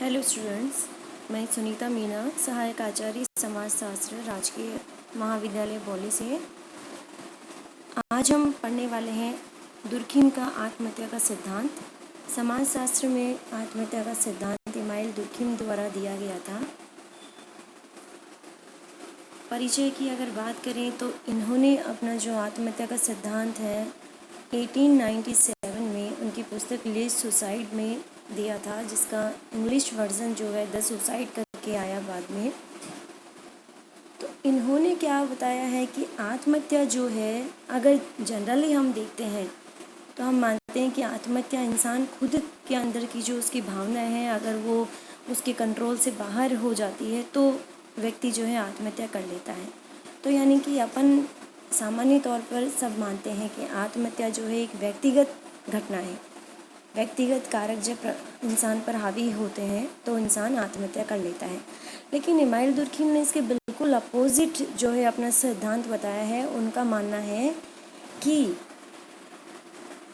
Hello students, मैं सुनीता मीना, सहायक आचार्य समाजशास्त्र, राजकीय महाविद्यालय बौली से। आज हम पढ़ने वाले हैं दुर्खिम का आत्महत्या का सिद्धांत। समाजशास्त्र में आत्महत्या का सिद्धांत इमाइल दुर्खिम द्वारा दिया गया था। परिचय की अगर बात करें तो इन्होंने अपना जो आत्महत्या का सिद्धांत है 1897 में उनकी पुस्तक लेस सुसाइड में दिया था, जिसका इंग्लिश वर्जन जो है द सुसाइड करके आया बाद में। तो इन्होंने क्या बताया है कि आत्महत्या जो है, अगर जनरली हम देखते हैं तो हम मानते हैं कि आत्महत्या इंसान खुद के अंदर की जो उसकी भावना है, अगर वो उसके कंट्रोल से बाहर हो जाती है तो व्यक्ति जो है आत्महत्या कर लेता है। तो यानी कि अपन सामान्य तौर पर सब मानते हैं कि आत्महत्या जो है एक व्यक्तिगत घटना है। व्यक्तिगत कारक जब इंसान पर हावी होते हैं तो इंसान आत्महत्या कर लेता है। लेकिन इमाइल दुर्खिम ने इसके बिल्कुल अपोजिट जो है अपना सिद्धांत बताया है। उनका मानना है कि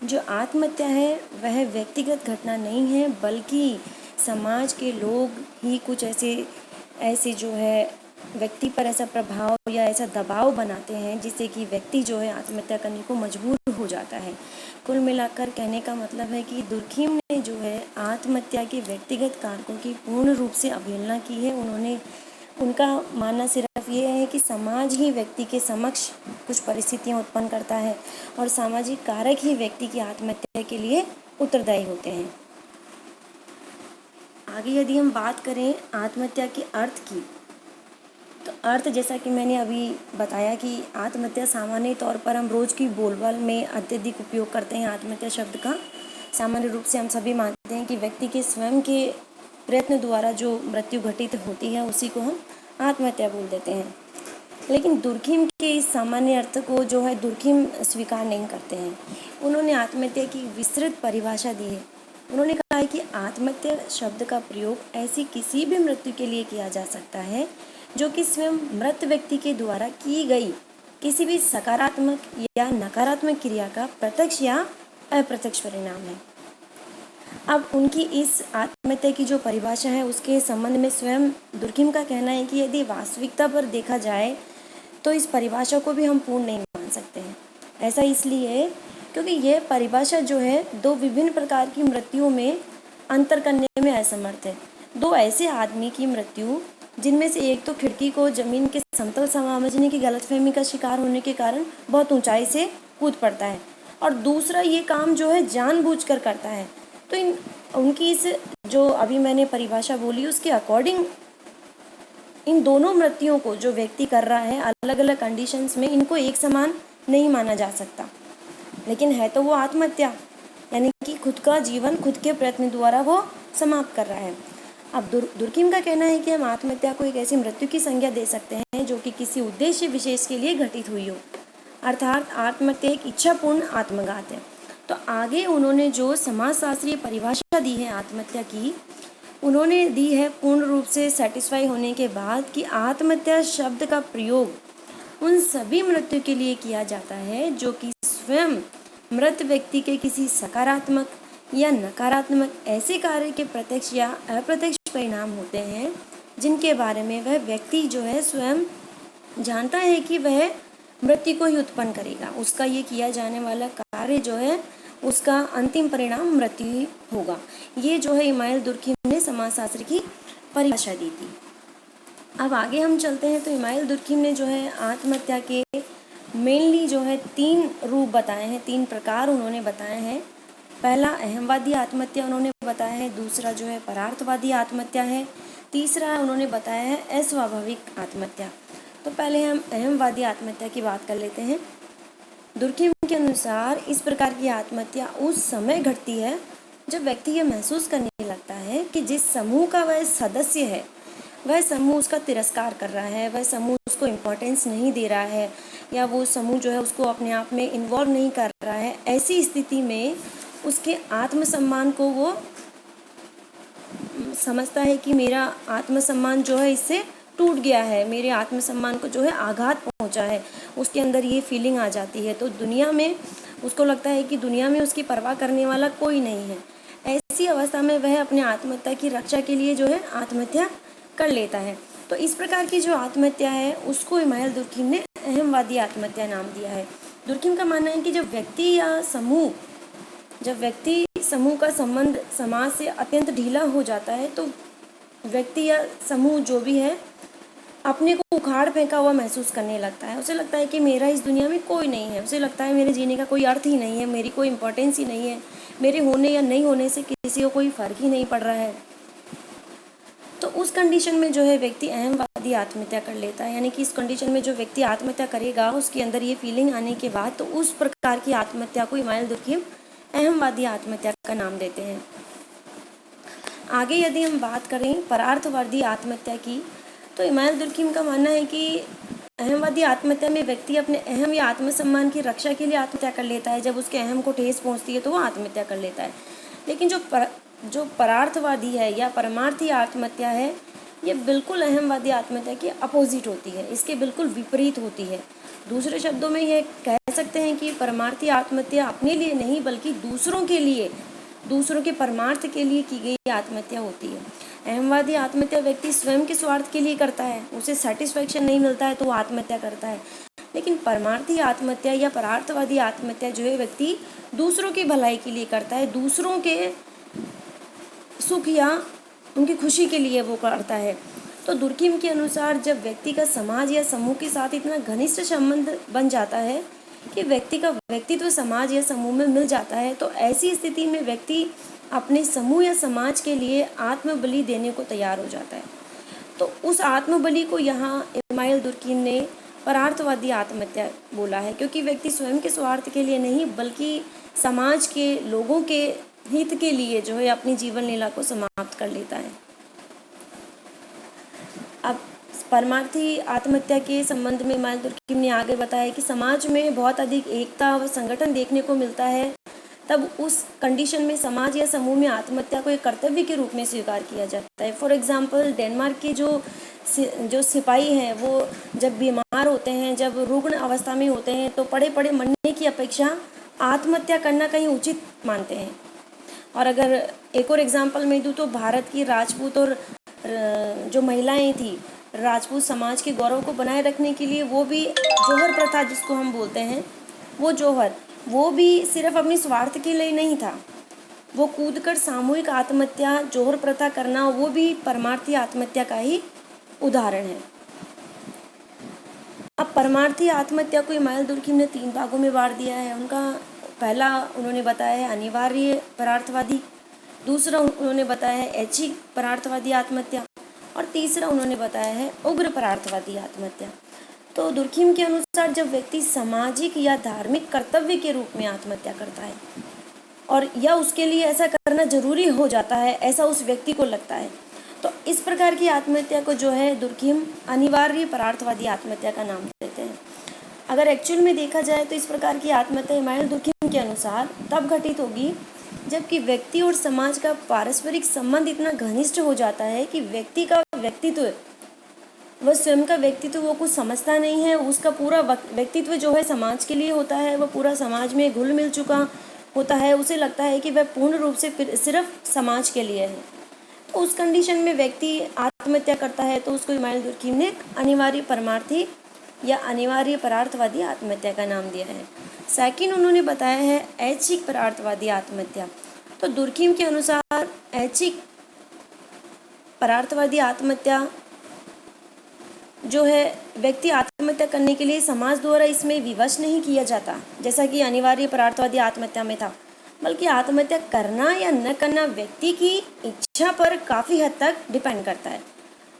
जो आत्महत्या है वह व्यक्तिगत घटना नहीं है, बल्कि समाज के लोग ही कुछ ऐसे जो है व्यक्ति पर ऐसा प्रभाव या ऐसा दबाव बनाते हैं जिससे कि व्यक्ति जो है आत्महत्या करने को मजबूर हो जाता है। कुल मिलाकर कहने का मतलब है कि दुर्खिम ने जो है आत्महत्या के व्यक्तिगत कारकों की पूर्ण रूप से अवहेलना की है। उनका मानना सिर्फ ये है कि समाज ही व्यक्ति के समक्ष कुछ परिस्थितियाँ उत्पन्न करता है और सामाजिक कारक ही व्यक्ति की आत्महत्या के लिए उत्तरदायी होते हैं। आगे यदि हम बात करें आत्महत्या के अर्थ की, तो अर्थ जैसा कि मैंने अभी बताया कि आत्महत्या सामान्य तौर पर हम रोज़ की बोलबाल में अत्यधिक उपयोग करते हैं आत्महत्या शब्द का। सामान्य रूप से हम सभी मानते हैं कि व्यक्ति के स्वयं के प्रयत्न द्वारा जो मृत्यु घटित होती है उसी को हम आत्महत्या बोल देते हैं। लेकिन दुर्खिम के इस सामान्य अर्थ को जो है दुर्खिम स्वीकार नहीं करते हैं। उन्होंने आत्महत्या की विस्तृत परिभाषा दी है। उन्होंने कहा है कि आत्महत्या शब्द का प्रयोग ऐसी किसी भी मृत्यु के लिए किया जा सकता है जो कि स्वयं मृत व्यक्ति के द्वारा की गई किसी भी सकारात्मक या नकारात्मक क्रिया का प्रत्यक्ष या अप्रत्यक्ष परिणाम है। अब उनकी इस आत्महत्या की जो परिभाषा है उसके संबंध में स्वयं दुर्खिम का कहना है कि यदि वास्तविकता पर देखा जाए तो इस परिभाषा को भी हम पूर्ण नहीं मान सकते हैं। ऐसा इसलिए क्योंकि यह परिभाषा जो है दो विभिन्न प्रकार की मृत्युओं में अंतर करने में असमर्थ है। दो ऐसे आदमी की मृत्यु जिनमें से एक तो खिड़की को जमीन के समतल समझने की गलतफहमी का शिकार होने के कारण बहुत ऊंचाई से कूद पड़ता है, और दूसरा ये काम जो है जानबूझकर करता है। तो उनकी इस जो अभी मैंने परिभाषा बोली उसके अकॉर्डिंग इन दोनों मृत्युओं को जो व्यक्ति कर रहा है अलग अलग कंडीशंस में इनको एक समान नहीं माना जा सकता। लेकिन है तो वो आत्महत्या, यानी कि खुद का जीवन खुद के प्रयत्न द्वारा वो समाप्त कर रहा है। अब दुर्खिम का कहना है कि हम आत्महत्या को एक ऐसी मृत्यु की संज्ञा दे सकते हैं जो कि किसी उद्देश्य विशेष के लिए घटित हुई हो, अर्थात आत्महत्या एक इच्छापूर्ण आत्मघात है। तो आगे उन्होंने जो समाजशास्त्रीय परिभाषा दी है आत्महत्या की, उन्होंने दी है पूर्ण रूप से सेटिस्फाई होने के बाद कि आत्महत्या शब्द का प्रयोग उन सभी मृत्यु के लिए किया जाता है जो कि स्वयं मृत व्यक्ति के किसी सकारात्मक या नकारात्मक ऐसे कार्य के प्रत्यक्ष या अप्रत्यक्ष परिणाम होते हैं जिनके बारे में वह व्यक्ति जो है स्वयं जानता है कि वह मृत्यु को ही उत्पन्न करेगा। उसका ये किया जाने वाला कार्य जो है उसका अंतिम परिणाम मृत्यु ही होगा। ये जो है इमाइल दुर्खिम ने समाजशास्त्र की परिभाषा दी थी। अब आगे हम चलते हैं तो इमाइल दुर्खिम ने जो है आत्महत्या के मेनली जो है 3 रूप बताए हैं, 3 प्रकार उन्होंने बताए हैं। पहला अहमवादी आत्महत्या उन्होंने बताया है, दूसरा जो है परार्थवादी आत्महत्या है, तीसरा उन्होंने बताया है अस्वाभाविक आत्महत्या। तो पहले हम अहमवादी आत्महत्या की बात कर लेते हैं। दुर्खिम के अनुसार इस प्रकार की आत्महत्या उस समय घटती है जब व्यक्ति यह महसूस करने लगता है कि जिस समूह का वह सदस्य है वह समूह उसका तिरस्कार कर रहा है, वह समूह उसको इम्पोर्टेंस नहीं दे रहा है, या वो समूह जो है उसको अपने आप में इन्वॉल्व नहीं कर रहा है। ऐसी स्थिति में उसके आत्मसम्मान को वो समझता है कि मेरा आत्मसम्मान जो है इससे टूट गया है, मेरे आत्मसम्मान को जो है आघात पहुंचा है, उसके अंदर ये फीलिंग आ जाती है। तो दुनिया में उसको लगता है कि दुनिया में उसकी परवाह करने वाला कोई नहीं है। ऐसी अवस्था में वह अपने आत्महत्या की रक्षा के लिए जो है आत्महत्या कर लेता है। तो इस प्रकार की जो आत्महत्या है उसको इमानुएल दुर्खिम ने अहमवादी आत्महत्या नाम दिया है। दुर्खिम का मानना है कि जब व्यक्ति समूह का संबंध समाज से अत्यंत ढीला हो जाता है तो व्यक्ति या समूह जो भी है अपने को उखाड़ फेंका हुआ महसूस करने लगता है। उसे लगता है कि मेरा इस दुनिया में कोई नहीं है, उसे लगता है मेरे जीने का कोई अर्थ ही नहीं है, मेरी कोई इम्पोर्टेंस ही नहीं है, मेरे होने या नहीं होने से किसी को कोई फ़र्क ही नहीं पड़ रहा है। तो उस कंडीशन में जो है व्यक्ति अहमवादी आत्महत्या कर लेता है। यानी कि इस कंडीशन में जो व्यक्ति आत्महत्या करेगा उसके अंदर ये फीलिंग आने के बाद तो उस प्रकार की आत्महत्या को इमानुएल दुर्खिम अहमवादी आत्महत्या का नाम देते हैं। आगे यदि हम बात करें परार्थवादी आत्महत्या की, तो इमानुएल दुर्खिम का मानना है कि अहमवादी आत्महत्या में व्यक्ति अपने अहम या आत्मसम्मान की रक्षा के लिए आत्महत्या कर लेता है। जब उसके अहम को ठेस पहुंचती है तो वो आत्महत्या कर लेता है। लेकिन जो परार्थवादी है या परमार्थी आत्महत्या है, ये बिल्कुल अहमवादी आत्महत्या के अपोजिट होती है, इसके बिल्कुल विपरीत होती है। दूसरे शब्दों में यह कह सकते हैं कि परमार्थी आत्महत्या अपने लिए नहीं बल्कि दूसरों के परमार्थ के लिए की गई आत्महत्या होती है। अहमवादी आत्महत्या व्यक्ति स्वयं के स्वार्थ के लिए करता है, उसे सेटिस्फैक्शन नहीं मिलता है तो वो आत्महत्या करता है। लेकिन परमार्थी आत्महत्या या परार्थवादी आत्महत्या जो है व्यक्ति दूसरों की भलाई के लिए करता है, दूसरों के सुख या उनकी खुशी के लिए वो करता है। तो दुर्खिम के अनुसार जब व्यक्ति का समाज या समूह के साथ इतना घनिष्ठ संबंध बन जाता है कि व्यक्ति का व्यक्तित्व समाज या समूह में मिल जाता है, तो ऐसी स्थिति में व्यक्ति अपने समूह या समाज के लिए आत्मबलि देने को तैयार हो जाता है। तो उस आत्मबलि को यहाँ इमानुएल दुर्खिम ने परार्थवादी आत्महत्या बोला है, क्योंकि व्यक्ति स्वयं के स्वार्थ के लिए नहीं बल्कि समाज के लोगों के हित के लिए जो है अपनी जीवन लीला को समाप्त कर लेता है। अब परमार्थी आत्महत्या के संबंध में इमानुएल दुर्खिम ने आगे बताया कि समाज में बहुत अधिक एकता व संगठन देखने को मिलता है, तब उस कंडीशन में समाज या समूह में आत्महत्या को एक कर्तव्य के रूप में स्वीकार किया जाता है। फॉर एग्जांपल डेनमार्क के जो सिपाही हैं वो जब बीमार होते हैं, जब रुग्ण अवस्था में होते हैं तो पड़े पड़े मरने की अपेक्षा आत्महत्या करना कहीं उचित मानते हैं। और अगर एक और एग्जांपल मैं दूँ तो भारत की राजपूत और जो महिलाएं थी, राजपूत समाज के गौरव को बनाए रखने के लिए वो भी जौहर प्रथा जिसको हम बोलते हैं, वो भी सिर्फ अपनी स्वार्थ के लिए नहीं था, वो कूदकर सामूहिक आत्महत्या जौहर प्रथा करना वो भी परमार्थी आत्महत्या का ही उदाहरण है। अब परमार्थी आत्महत्या को इमानुएल दुर्खिम ने 3 भागों में बांट दिया है। उनका पहला उन्होंने बताया है अनिवार्य परार्थवादी, दूसरा उन्होंने बताया है ऐच्छिक परार्थवादी आत्महत्या और तीसरा उन्होंने बताया है उग्र परार्थवादी आत्महत्या। तो दुर्खिम के अनुसार जब व्यक्ति सामाजिक या धार्मिक कर्तव्य के रूप में आत्महत्या करता है और या उसके लिए ऐसा करना जरूरी हो जाता है, ऐसा उस व्यक्ति को लगता है, तो इस प्रकार की आत्महत्या को जो है दुर्खिम अनिवार्य परार्थवादी आत्महत्या का नाम देते हैं। अगर एक्चुअल में देखा जाए तो इस प्रकार की आत्महत्या इमानुएल दुर्खिम के अनुसार तब घटित होगी जबकि व्यक्ति और समाज का पारस्परिक संबंध इतना घनिष्ठ हो जाता है कि व्यक्ति का व्यक्तित्व, वह स्वयं का व्यक्तित्व वो कुछ समझता नहीं है, उसका पूरा व्यक्तित्व जो है समाज के लिए होता है, वह पूरा समाज में घुल मिल चुका होता है, उसे लगता है कि वह पूर्ण रूप से सिर्फ समाज के लिए है। तो उस कंडीशन में व्यक्ति आत्महत्या करता है तो उसको इमानुएल दुर्खिम ने अनिवार्य परमार्थी या अनिवार्य परार्थवादी आत्महत्या का नाम दिया है। सेकंड उन्होंने बताया है ऐच्छिक परार्थवादी आत्महत्या। तो दुर्खिम के अनुसार ऐच्छिक परार्थवादी आत्महत्या जो है व्यक्ति आत्महत्या करने के लिए समाज द्वारा इसमें विवश नहीं किया जाता जैसा कि अनिवार्य परार्थवादी आत्महत्या में था, बल्कि आत्महत्या करना या न करना व्यक्ति की इच्छा पर काफ़ी हद तक डिपेंड करता है।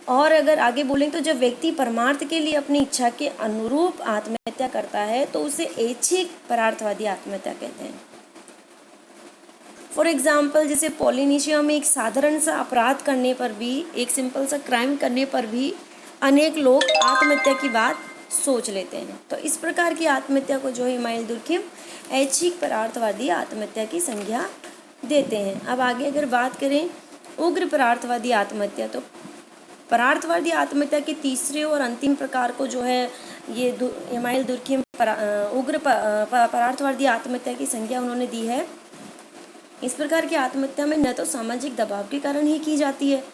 और अगर आगे बोलें तो जब व्यक्ति परमार्थ के लिए अपनी इच्छा के अनुरूप आत्महत्या करता है तो उसे ऐच्छिक परार्थवादी आत्महत्या कहते हैं। फॉर एग्जाम्पल जैसे पोलिनेशिया में एक साधारण सा अपराध करने पर भी, एक सिंपल सा क्राइम करने पर भी अनेक लोग आत्महत्या की बात सोच लेते हैं। तो इस प्रकार की आत्महत्या को जो है इमानुएल दुर्खिम ऐच्छिक परार्थवादी आत्महत्या की संज्ञा देते हैं। अब आगे अगर बात करें उग्र परार्थवादी आत्महत्या, तो परार्थवादी आत्महत्या के तीसरे और अंतिम प्रकार को जो है ये इमानुएल दुर्खिम उग्र परार्थवादी आत्महत्या की संज्ञा उन्होंने दी है इस प्रकार की आत्महत्या में न तो सामाजिक दबाव के कारण ही की जाती है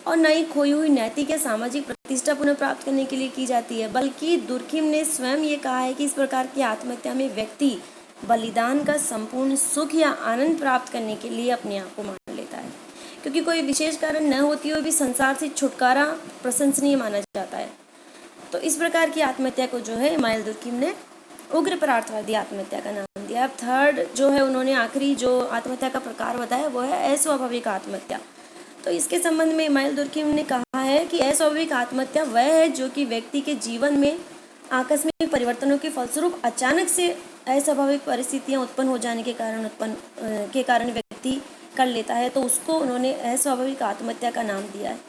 और न ही खोई हुई नैतिक या सामाजिक प्रतिष्ठा पुनः प्राप्त करने के लिए की जाती है, बल्कि दुर्खिम ने स्वयं ये कहा है कि इस प्रकार की आत्महत्या में व्यक्ति बलिदान का संपूर्ण सुख या आनंद प्राप्त करने के लिए अपने आप को मार लेता है, क्योंकि कोई विशेष कारण न होती हुए भी संसार से छुटकारा प्रशंसनीय माना जाता है। तो इस प्रकार की आत्महत्या को जो है इमानुएल दुर्खिम ने उग्र परार्थवादी आत्महत्या का नाम दिया। अब थर्ड जो है उन्होंने आखिरी जो आत्महत्या का प्रकार बताया वो है अस्वाभाविक आत्महत्या। तो इसके संबंध में इमानुएल दुर्खिम ने कहा है कि अस्वाभाविक आत्महत्या वह है जो कि व्यक्ति के जीवन में आकस्मिक परिवर्तनों के फलस्वरूप अचानक से अस्वाभाविक परिस्थितियां उत्पन्न हो जाने के कारण व्यक्ति कर लेता है, तो उसको उन्होंने अस्वाभाविक आत्महत्या का नाम दिया है।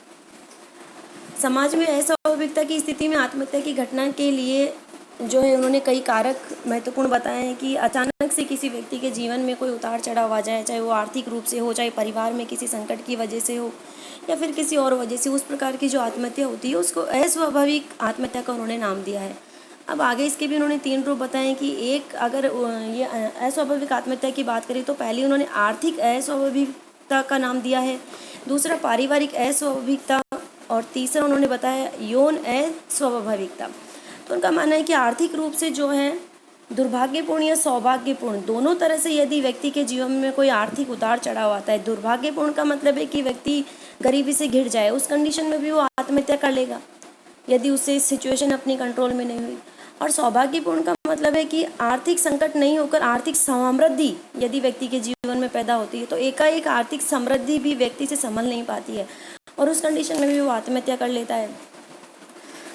समाज में अस्वाभाविकता की स्थिति में आत्महत्या की घटना के लिए जो है उन्होंने कई कारक महत्वपूर्ण बताए हैं कि अचानक से किसी व्यक्ति के जीवन में कोई उतार चढ़ाव आ जाए, चाहे वो आर्थिक रूप से हो, चाहे परिवार में किसी संकट की वजह से हो या फिर किसी और वजह से, उस प्रकार की जो आत्महत्या होती है उसको अस्वाभाविक आत्महत्या का उन्होंने नाम दिया है। अब आगे इसके भी उन्होंने 3 रूप बताए कि एक, अगर ये अस्वाभाविक आत्महत्या की बात करें तो पहले उन्होंने आर्थिक अस्वाभाविकता का नाम दिया है, दूसरा पारिवारिक अस्वाभाविकता और तीसरा उन्होंने बताया यौन अस्वाभाविकता। तो उनका मानना है कि आर्थिक रूप से जो है दुर्भाग्यपूर्ण या सौभाग्यपूर्ण दोनों तरह से यदि व्यक्ति के जीवन में कोई आर्थिक उतार चढ़ाव आता है, दुर्भाग्यपूर्ण का मतलब है कि व्यक्ति गरीबी से घिर जाए, उस कंडीशन में भी वो आत्महत्या कर लेगा यदि उससे सिचुएशन अपनी कंट्रोल में नहीं हुई, और सौभाग्यपूर्ण का मतलब है कि आर्थिक संकट नहीं होकर आर्थिक समृद्धि यदि व्यक्ति के जीवन में पैदा होती है तो एकाएक आर्थिक समृद्धि भी व्यक्ति से संभल नहीं पाती है और उस कंडीशन में भी वो आत्महत्या कर लेता है।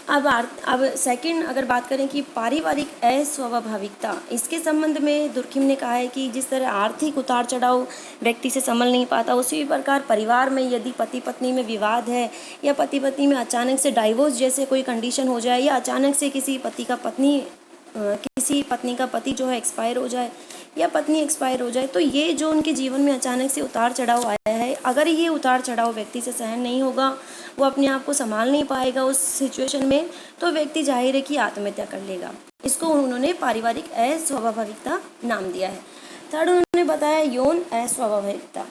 अब सेकंड अगर बात करें कि पारिवारिक अस्वाभाविकता, इसके संबंध में दुर्खिम ने कहा है कि जिस तरह आर्थिक उतार चढ़ाव व्यक्ति से संभल नहीं पाता, उसी प्रकार परिवार में यदि पति पत्नी में विवाद है या पति पत्नी में अचानक से डाइवोर्स जैसे कोई कंडीशन हो जाए या अचानक से किसी पत्नी का पति जो है एक्सपायर हो जाए या पत्नी एक्सपायर हो जाए, तो ये जो उनके जीवन में अचानक से उतार चढ़ाव आया है, अगर ये उतार चढ़ाव व्यक्ति से सहन नहीं होगा, वो अपने आप को संभाल नहीं पाएगा उस सिचुएशन में, तो व्यक्ति जाहिर है कि आत्महत्या कर लेगा। इसको उन्होंने पारिवारिक अस्वाभाविकता नाम दिया है। थर्ड उन्होंने बताया यौन अस्वाभाविकता।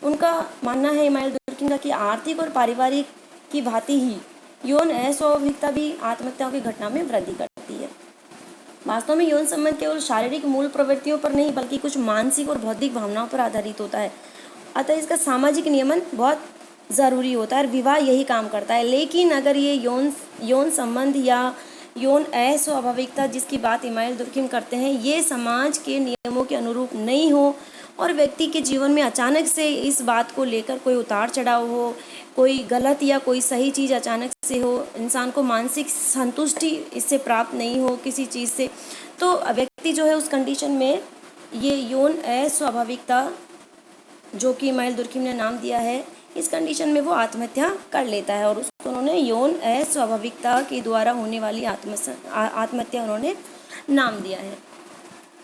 उनका मानना है इमानुएल दुर्खिम का कि आर्थिक और पारिवारिक की भांति ही यौन अस्वाभाविकता भी आत्महत्याओं की घटना में वृद्धि करती है। वास्तव में यौन संबंध केवल शारीरिक मूल प्रवृत्तियों पर नहीं बल्कि कुछ मानसिक और बौद्धिक भावनाओं पर आधारित होता है, अतः इसका सामाजिक नियमन बहुत ज़रूरी होता है और विवाह यही काम करता है। लेकिन अगर ये यौन संबंध या यौन अस्वाभाविकता जिसकी बात इमानुएल दुर्खिम करते हैं, ये समाज के नियमों के अनुरूप नहीं हो और व्यक्ति के जीवन में अचानक से इस बात को लेकर कोई उतार चढ़ाव हो, कोई गलत या कोई सही चीज़ अचानक से हो, इंसान को मानसिक संतुष्टि इससे प्राप्त नहीं हो किसी चीज़ से, तो व्यक्ति जो है उस कंडीशन में ये यौन अस्वाभाविकता जो कि इमानुएल दुर्खिम ने नाम दिया है, इस कंडीशन में वो आत्महत्या कर लेता है और उसको उन्होंने यौन अस्वाभाविकता के द्वारा होने वाली आत्महत्या उन्होंने नाम दिया है।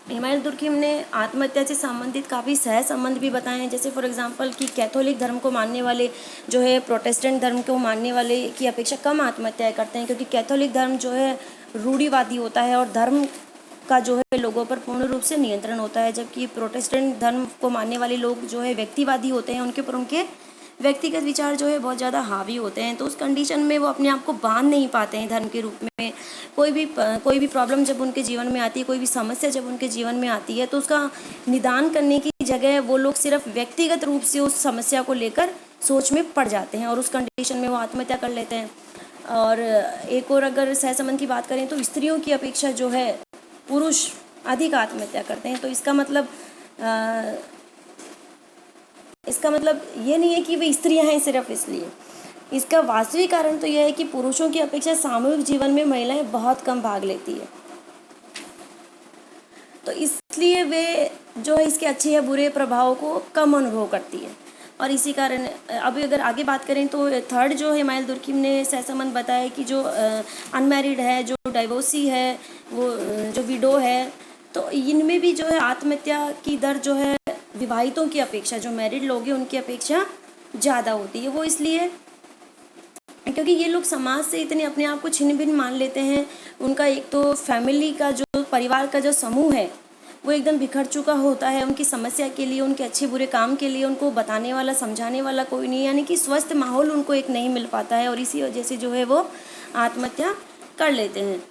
इमानुएल दुर्खिम ने आत्महत्या से संबंधित काफ़ी सह संबंध भी बताए हैं, जैसे फॉर एग्जांपल कि कैथोलिक धर्म को मानने वाले जो है प्रोटेस्टेंट धर्म को मानने वाले की अपेक्षा कम आत्महत्याएं करते हैं, क्योंकि कैथोलिक धर्म जो है रूढ़िवादी होता है और धर्म का जो है लोगों पर पूर्ण रूप से नियंत्रण होता है, जबकि प्रोटेस्टेंट धर्म को मानने वाले लोग जो है व्यक्तिवादी होते हैं, उनके ऊपर उनके व्यक्तिगत विचार जो है बहुत ज़्यादा हावी होते हैं, तो उस कंडीशन में वो अपने आप को बांध नहीं पाते हैं धर्म के रूप में। कोई भी प्रॉब्लम जब उनके जीवन में आती है, कोई भी समस्या जब उनके जीवन में आती है, तो उसका निदान करने की जगह वो लोग सिर्फ व्यक्तिगत रूप से उस समस्या को लेकर सोच में पड़ जाते हैं और उस कंडीशन में वो आत्महत्या कर लेते हैं। और एक और अगर सहसंबंध की बात करें तो स्त्रियों की अपेक्षा जो है पुरुष अधिक आत्महत्या करते हैं। तो इसका मतलब ये नहीं है कि वे स्त्रियां हैं सिर्फ इसलिए, इसका वास्तविक कारण तो यह है कि पुरुषों की अपेक्षा सामूहिक जीवन में महिलाएं बहुत कम भाग लेती है, तो इसलिए वे जो है इसके अच्छे या बुरे प्रभाव को कम अनुभव करती है। और इसी कारण अभी अगर आगे बात करें तो थर्ड जो है इमानुएल दुर्खिम ने सहसंबंध बताया कि जो अनमैरिड है, जो डाइवोर्सी है, वो जो विडो है, तो इनमें भी जो है आत्महत्या की दर जो है विवाहितों की अपेक्षा, जो मैरिड लोग हैं उनकी अपेक्षा ज़्यादा होती है। वो इसलिए क्योंकि ये लोग समाज से इतने अपने आप को छिन्न भिन्न मान लेते हैं। उनका एक तो फैमिली का जो परिवार का जो समूह है वो एकदम बिखर चुका होता है, उनकी समस्या के लिए, उनके अच्छे बुरे काम के लिए उनको बताने वाला, समझाने वाला कोई नहीं, यानी कि स्वस्थ माहौल उनको एक नहीं मिल पाता है और इसी वजह से जो है वो आत्महत्या कर लेते हैं।